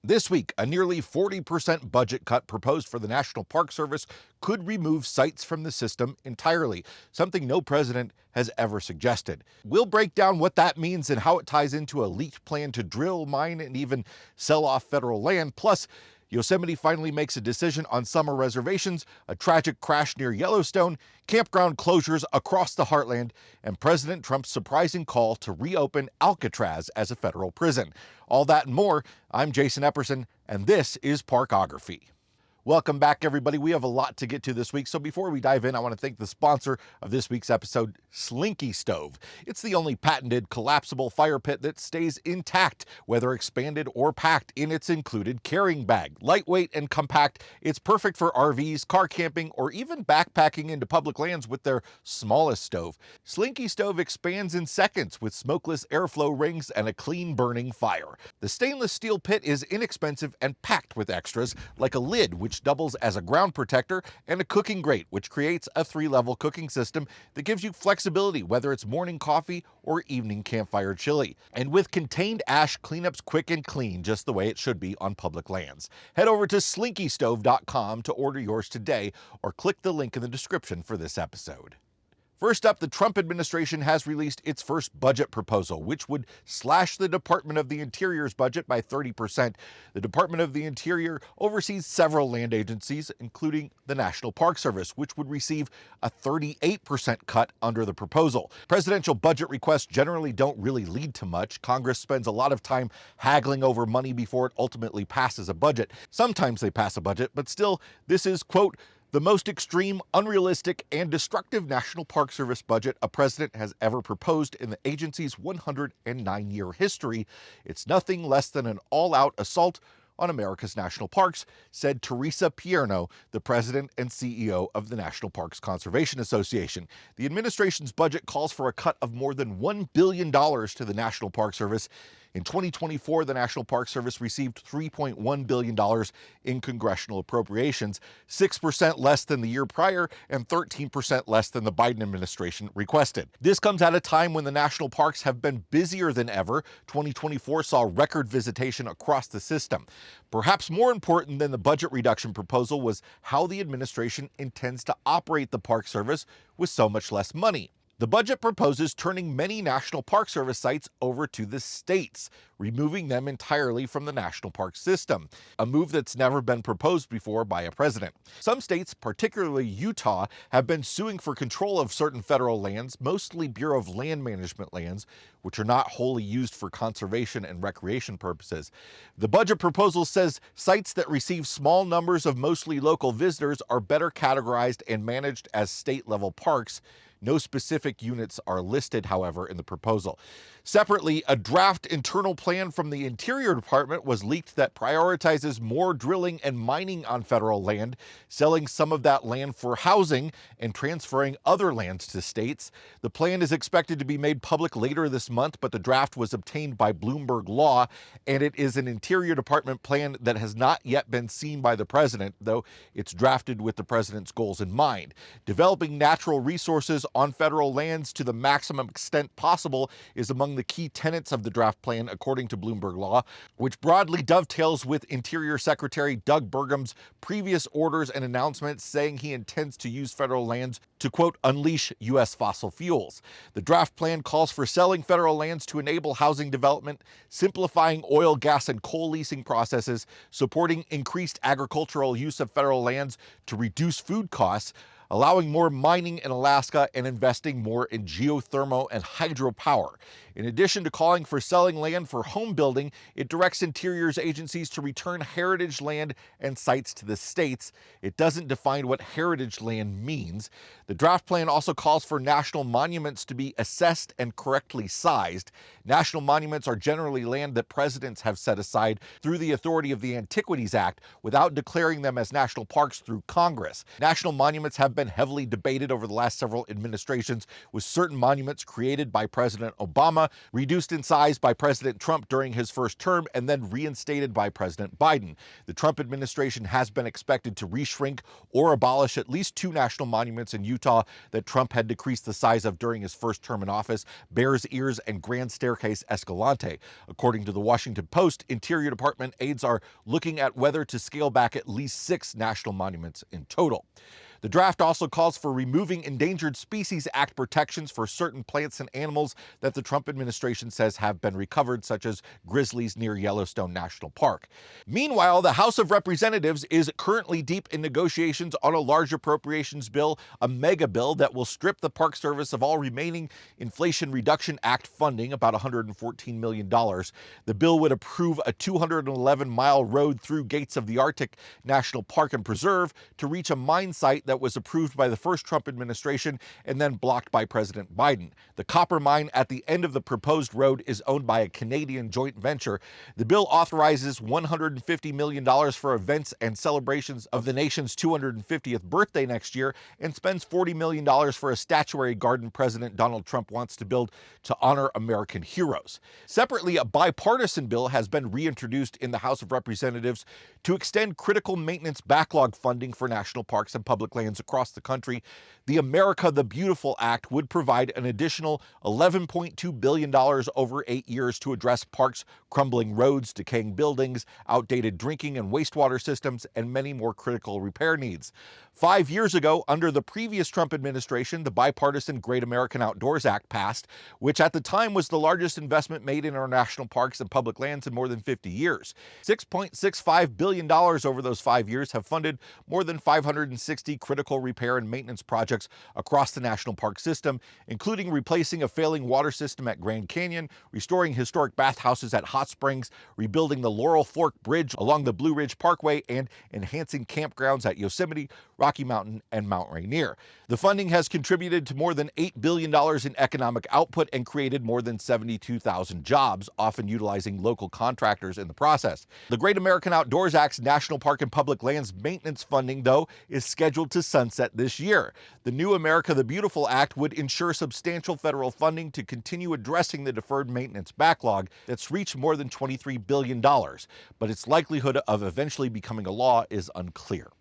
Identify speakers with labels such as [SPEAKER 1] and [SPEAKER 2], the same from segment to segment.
[SPEAKER 1] This week, a nearly 40% budget cut proposed for the National Park Service could remove sites from the system entirely, something no president has ever suggested. We'll break down what that means and how it ties into a leaked plan to drill, mine, and even sell off federal land. Plus, Yosemite finally makes a decision on summer reservations, a tragic crash near Yellowstone, campground closures across the heartland, and President Trump's surprising call to reopen Alcatraz as a federal prison. All that and more. I'm Jason Epperson, and this is Parkography. Welcome back, everybody. We have a lot to get to this week, so before we dive in, I want to thank the sponsor of this week's episode, Slinky Stove. It's the only patented collapsible fire pit that stays intact, whether expanded or packed in its included carrying bag. Lightweight and compact, it's perfect for RVs, car camping, or even backpacking into public lands with their smallest stove. Slinky Stove expands in seconds with smokeless airflow rings and a clean burning fire. The stainless steel pit is inexpensive and packed with extras, like a lid, which doubles as a ground protector, and a cooking grate, which creates a 3-level cooking system that gives you flexibility, whether it's morning coffee or evening campfire chili. And with contained ash, cleanup's quick and clean, just the way it should be on public lands. Head over to slinkystove.com to order yours today, or click the link in the description for this episode. First up, the Trump administration has released its first budget proposal, which would slash the Department of the Interior's budget by 30%. The Department of the Interior oversees several land agencies, including the National Park Service, which would receive a 38% cut under the proposal. Presidential budget requests generally don't really lead to much. Congress spends a lot of time haggling over money before it ultimately passes a budget. Sometimes they pass a budget, but still, this is, quote, the most extreme, unrealistic, and destructive National Park Service budget a president has ever proposed in the agency's 109-year history. It's nothing less than an all-out assault on America's national parks, said Teresa Pierno, the president and CEO of the National Parks Conservation Association. The administration's budget calls for a cut of more than $1 billion to the National Park Service. In 2024, the National Park Service received $3.1 billion in congressional appropriations, 6% less than the year prior and 13% less than the Biden administration requested. This comes at a time when the national parks have been busier than ever. 2024 saw record visitation across the system. Perhaps more important than the budget reduction proposal was how the administration intends to operate the Park Service with so much less money. The budget proposes turning many National Park Service sites over to the states, removing them entirely from the national park system, a move that's never been proposed before by a president. Some states, particularly Utah, have been suing for control of certain federal lands, mostly Bureau of Land Management lands, which are not wholly used for conservation and recreation purposes. The budget proposal says sites that receive small numbers of mostly local visitors are better categorized and managed as state-level parks. No specific units are listed, however, in the proposal. Separately, a draft internal plan from the Interior Department was leaked that prioritizes more drilling and mining on federal land, selling some of that land for housing and transferring other lands to states. The plan is expected to be made public later this month, but the draft was obtained by Bloomberg Law, and it is an Interior Department plan that has not yet been seen by the president, though it's drafted with the president's goals in mind. Developing natural resources on federal lands to the maximum extent possible is among the key tenets of the draft plan, according to Bloomberg Law, which broadly dovetails with Interior Secretary Doug Burgum's previous orders and announcements saying he intends to use federal lands to, quote, unleash U.S. fossil fuels. The draft plan calls for selling federal lands to enable housing development, simplifying oil, gas, and coal leasing processes, supporting increased agricultural use of federal lands to reduce food costs, allowing more mining in Alaska, and investing more in geothermal and hydropower. In addition to calling for selling land for home building, it directs Interior's agencies to return heritage land and sites to the states. It doesn't define what heritage land means. The draft plan also calls for national monuments to be assessed and correctly sized. National monuments are generally land that presidents have set aside through the authority of the Antiquities Act without declaring them as national parks through Congress. National monuments have been heavily debated over the last several administrations, with certain monuments created by President Obama, reduced in size by President Trump during his first term, and then reinstated by President Biden. The Trump administration has been expected to reshrink or abolish at least 2 national monuments in Utah that Trump had decreased the size of during his first term in office: Bears Ears and Grand Staircase Escalante. According to the Washington Post, Interior Department aides are looking at whether to scale back at least 6 national monuments in total. The draft also calls for removing Endangered Species Act protections for certain plants and animals that the Trump administration says have been recovered, such as grizzlies near Yellowstone National Park. Meanwhile, the House of Representatives is currently deep in negotiations on a large appropriations bill, a mega bill that will strip the Park Service of all remaining Inflation Reduction Act funding, about $114 million. The bill would approve a 211-mile road through Gates of the Arctic National Park and Preserve to reach a mine site that was approved by the first Trump administration and then blocked by President Biden. The copper mine at the end of the proposed road is owned by a Canadian joint venture. The bill authorizes $150 million for events and celebrations of the nation's 250th birthday next year, and spends $40 million for a statuary garden President Donald Trump wants to build to honor American heroes. Separately, a bipartisan bill has been reintroduced in the House of Representatives to extend critical maintenance backlog funding for national parks and public lands across the country. The America the Beautiful Act would provide an additional $11.2 billion over 8 years to address parks' crumbling roads, decaying buildings, outdated drinking and wastewater systems, and many more critical repair needs. 5 years ago, under the previous Trump administration, the bipartisan Great American Outdoors Act passed, which at the time was the largest investment made in our national parks and public lands in more than 50 years. $6.65 billion over those 5 years have funded more than 560 critical repair and maintenance projects across the national park system, including replacing a failing water system at Grand Canyon, restoring historic bathhouses at Hot Springs, rebuilding the Laurel Fork Bridge along the Blue Ridge Parkway, and enhancing campgrounds at Yosemite, Rocky Mountain, and Mount Rainier. The funding has contributed to more than $8 billion in economic output and created more than 72,000 jobs, often utilizing local contractors in the process. The Great American Outdoors Act's National Park and Public Lands maintenance funding, though, is scheduled to sunset this year. The new America the Beautiful Act would ensure substantial federal funding to continue addressing the deferred maintenance backlog that's reached more than $23 billion, but its likelihood of eventually becoming a law is unclear.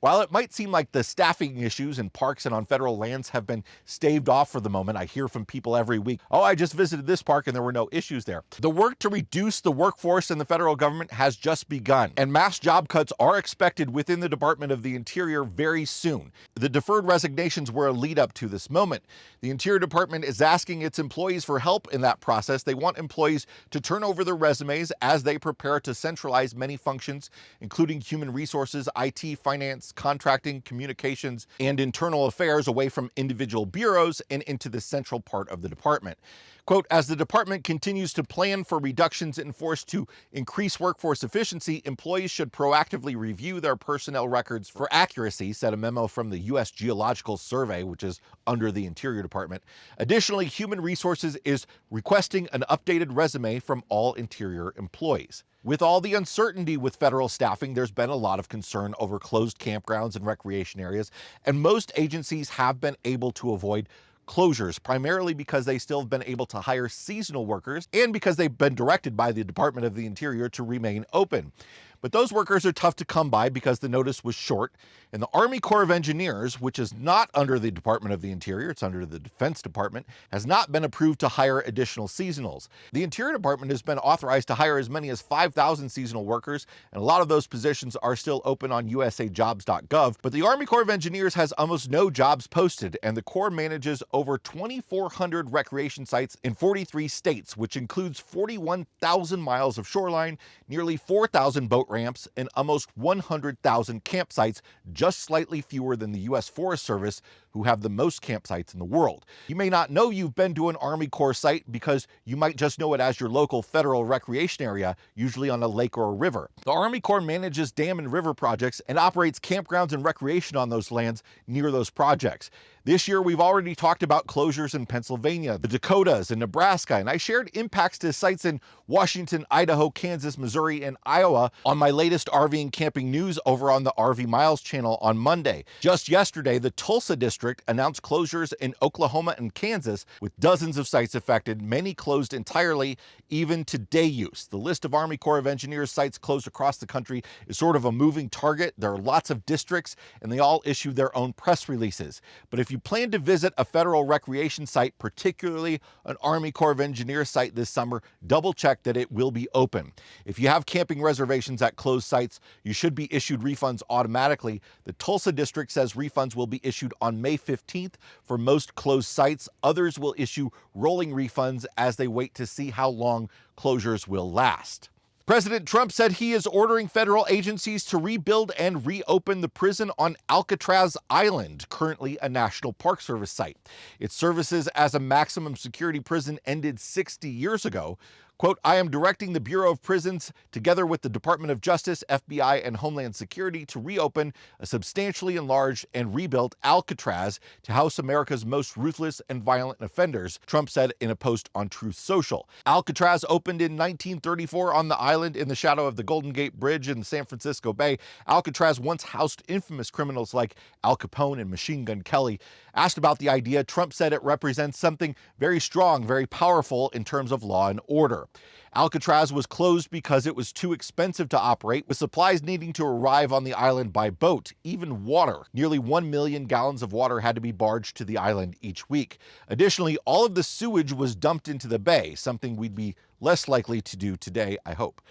[SPEAKER 1] While it might seem like the staffing issues in parks and on federal lands have been staved off for the moment, I hear from people every week, "Oh, I just visited this park and there were no issues there." The work to reduce the workforce in the federal government has just begun, and mass job cuts are expected within the Department of the Interior very soon. The deferred resignations were a lead up to this moment. The Interior Department is asking its employees for help in that process. They want employees to turn over their resumes as they prepare to centralize many functions, including human resources, IT, finance, contracting, communications, and internal affairs, away from individual bureaus and into the central part of the department. Quote, "As the department continues to plan for reductions in force to increase workforce efficiency, employees should proactively review their personnel records for accuracy," said a memo from the U.S. Geological Survey, which is under the Interior Department. Additionally, Human Resources is requesting an updated resume from all Interior employees. With all the uncertainty with federal staffing, there's been a lot of concern over closed campgrounds and recreation areas, and most agencies have been able to avoid closures, primarily because they still have been able to hire seasonal workers and because they've been directed by the Department of the Interior to remain open. But those workers are tough to come by because the notice was short, and the Army Corps of Engineers, which is not under the Department of the Interior, it's under the Defense Department, has not been approved to hire additional seasonals. The Interior Department has been authorized to hire as many as 5,000 seasonal workers, and a lot of those positions are still open on usajobs.gov, but the Army Corps of Engineers has almost no jobs posted, and the Corps manages over 2,400 recreation sites in 43 states, which includes 41,000 miles of shoreline, nearly 4,000 boat ramps, and almost 100,000 campsites, just slightly fewer than the U.S. Forest Service, who have the most campsites in the world. You may not know you've been to an Army Corps site because you might just know it as your local federal recreation area, usually on a lake or a river. The Army Corps manages dam and river projects and operates campgrounds and recreation on those lands near those projects. This year, we've already talked about closures in Pennsylvania, the Dakotas, and Nebraska, and I shared impacts to sites in Washington, Idaho, Kansas, Missouri, and Iowa on my latest RV and camping news over on the RV Miles channel on Monday. Just yesterday, the Tulsa district announced closures in Oklahoma and Kansas, with dozens of sites affected, many closed entirely, even to day use. The list of Army Corps of Engineers sites closed across the country is sort of a moving target. There are lots of districts, and they all issue their own press releases. But if you plan to visit a federal recreation site, particularly an Army Corps of Engineers site this summer, double check that it will be open. If you have camping reservations at closed sites, you should be issued refunds automatically. The Tulsa district says refunds will be issued on May 15th for most closed sites. Others will issue rolling refunds as they wait to see how long closures will last. President Trump said he is ordering federal agencies to rebuild and reopen the prison on Alcatraz Island, currently a National Park Service site. Its services as a maximum security prison ended 60 years ago. Quote, I am directing the Bureau of Prisons, together with the Department of Justice, FBI, and Homeland Security, to reopen a substantially enlarged and rebuilt Alcatraz to house America's most ruthless and violent offenders, Trump said in a post on Truth Social. Alcatraz opened in 1934 on the island in the shadow of the Golden Gate Bridge in the San Francisco Bay. Alcatraz once housed infamous criminals like Al Capone and Machine Gun Kelly. Asked about the idea, Trump said it represents something very strong, very powerful in terms of law and order. Alcatraz was closed because it was too expensive to operate, with supplies needing to arrive on the island by boat, even water. Nearly 1 million gallons of water had to be barged to the island each week. Additionally, all of the sewage was dumped into the bay, something we'd be less likely to do today, I hope.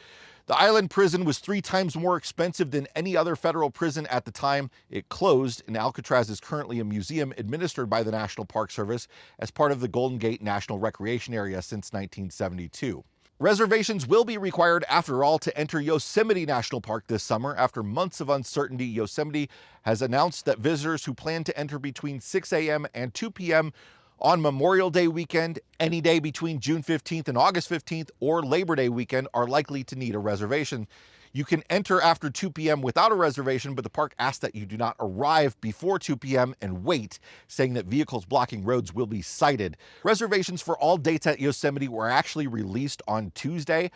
[SPEAKER 1] The island prison was 3 times more expensive than any other federal prison at the time it closed, and Alcatraz is currently a museum administered by the National Park Service as part of the Golden Gate National Recreation Area since 1972. Reservations will be required, after all, to enter Yosemite National Park this summer. After months of uncertainty, Yosemite has announced that visitors who plan to enter between 6 a.m. and 2 p.m. on Memorial Day weekend, any day between June 15th and August 15th, or Labor Day weekend, are likely to need a reservation. You can enter after 2 p.m. without a reservation, but the park asks that you do not arrive before 2 p.m. and wait, saying that vehicles blocking roads will be cited. Reservations for all dates at Yosemite were actually released on Tuesday.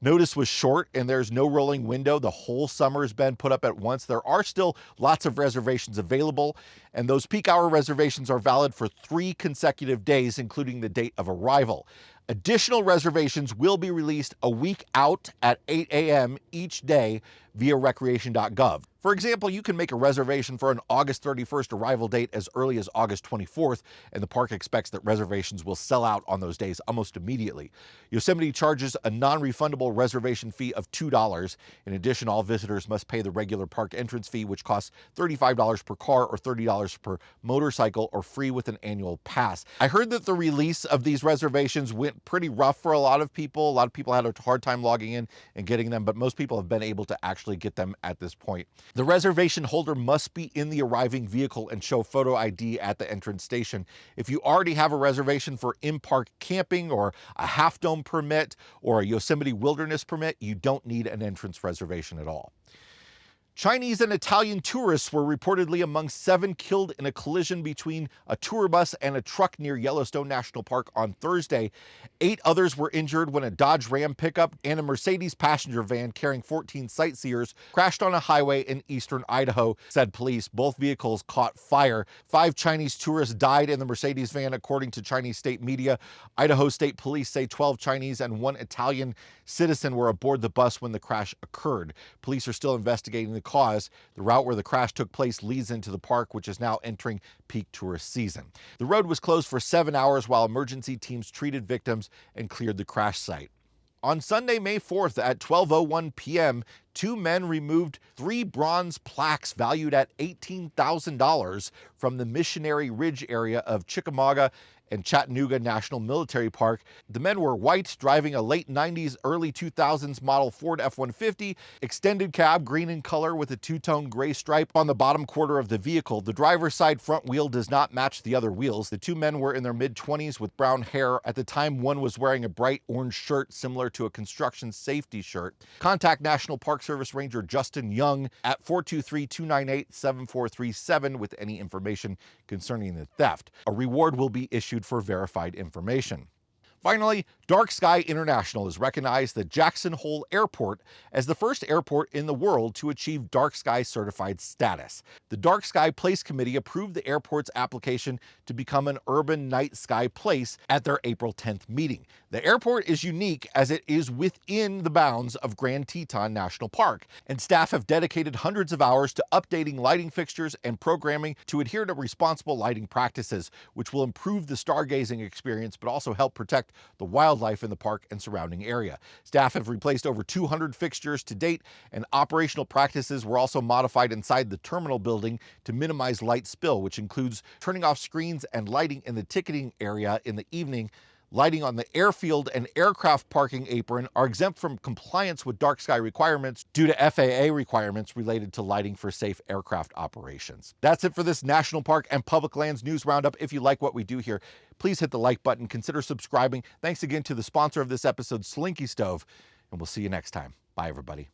[SPEAKER 1] Notice was short, and there's no rolling window. The whole summer has been put up at once. There are still lots of reservations available, and those peak hour reservations are valid for 3 consecutive days, including the date of arrival. Additional reservations will be released a week out at 8 a.m. each day via recreation.gov. For example, you can make a reservation for an August 31st arrival date as early as August 24th, and the park expects that reservations will sell out on those days almost immediately. Yosemite charges a non-refundable reservation fee of $2. In addition, all visitors must pay the regular park entrance fee, which costs $35 per car or $30 per motorcycle, or free with an annual pass. I heard that the release of these reservations went pretty rough for a lot of people. A lot of people had a hard time logging in and getting them, but most people have been able to actually get them at this point. The reservation holder must be in the arriving vehicle and show photo ID at the entrance station. If you already have a reservation for in-park camping or a Half Dome permit or a Yosemite Wilderness permit, you don't need an entrance reservation at all. Chinese and Italian tourists were reportedly among 7 killed in a collision between a tour bus and a truck near Yellowstone National Park on Thursday. 8 others were injured when a Dodge Ram pickup and a Mercedes passenger van carrying 14 sightseers crashed on a highway in eastern Idaho, said police. Both vehicles caught fire. 5 Chinese tourists died in the Mercedes van, according to Chinese state media. Idaho State Police say 12 Chinese and 1 Italian citizen were aboard the bus when the crash occurred. Police are still investigating the cause. The route where the crash took place leads into the park, which is now entering peak tourist season. The road was closed for 7 hours while emergency teams treated victims and cleared the crash site. On Sunday, May 4th at 12:01 p.m., 2 men removed 3 bronze plaques valued at $18,000 from the Missionary Ridge area of Chickamauga and Chattanooga National Military Park. The men were white, driving a late 90s, early 2000s model Ford F-150, extended cab, green in color with a two-tone gray stripe on the bottom quarter of the vehicle. The driver's side front wheel does not match the other wheels. The two men were in their mid-20s with brown hair. At the time, one was wearing a bright orange shirt similar to a construction safety shirt. Contact National Park Service Ranger Justin Young at 423-298-7437 with any information concerning the theft. A reward will be issued for verified information. Finally, Dark Sky International has recognized the Jackson Hole Airport as the first airport in the world to achieve Dark Sky certified status. The Dark Sky Place Committee approved the airport's application to become an urban night sky place at their April 10th meeting. The airport is unique as it is within the bounds of Grand Teton National Park, and staff have dedicated hundreds of hours to updating lighting fixtures and programming to adhere to responsible lighting practices, which will improve the stargazing experience but also help protect the wildlife in the park and surrounding area. Staff have replaced over 200 fixtures to date, and operational practices were also modified inside the terminal building to minimize light spill, which includes turning off screens and lighting in the ticketing area in the evening. Lighting on the airfield and aircraft parking apron are exempt from compliance with dark sky requirements due to FAA requirements related to lighting for safe aircraft operations. That's it for this National Park and Public Lands News Roundup. If you like what we do here, please hit the like button, consider subscribing. Thanks again to the sponsor of this episode, Slinky Stove, and we'll see you next time. Bye, everybody.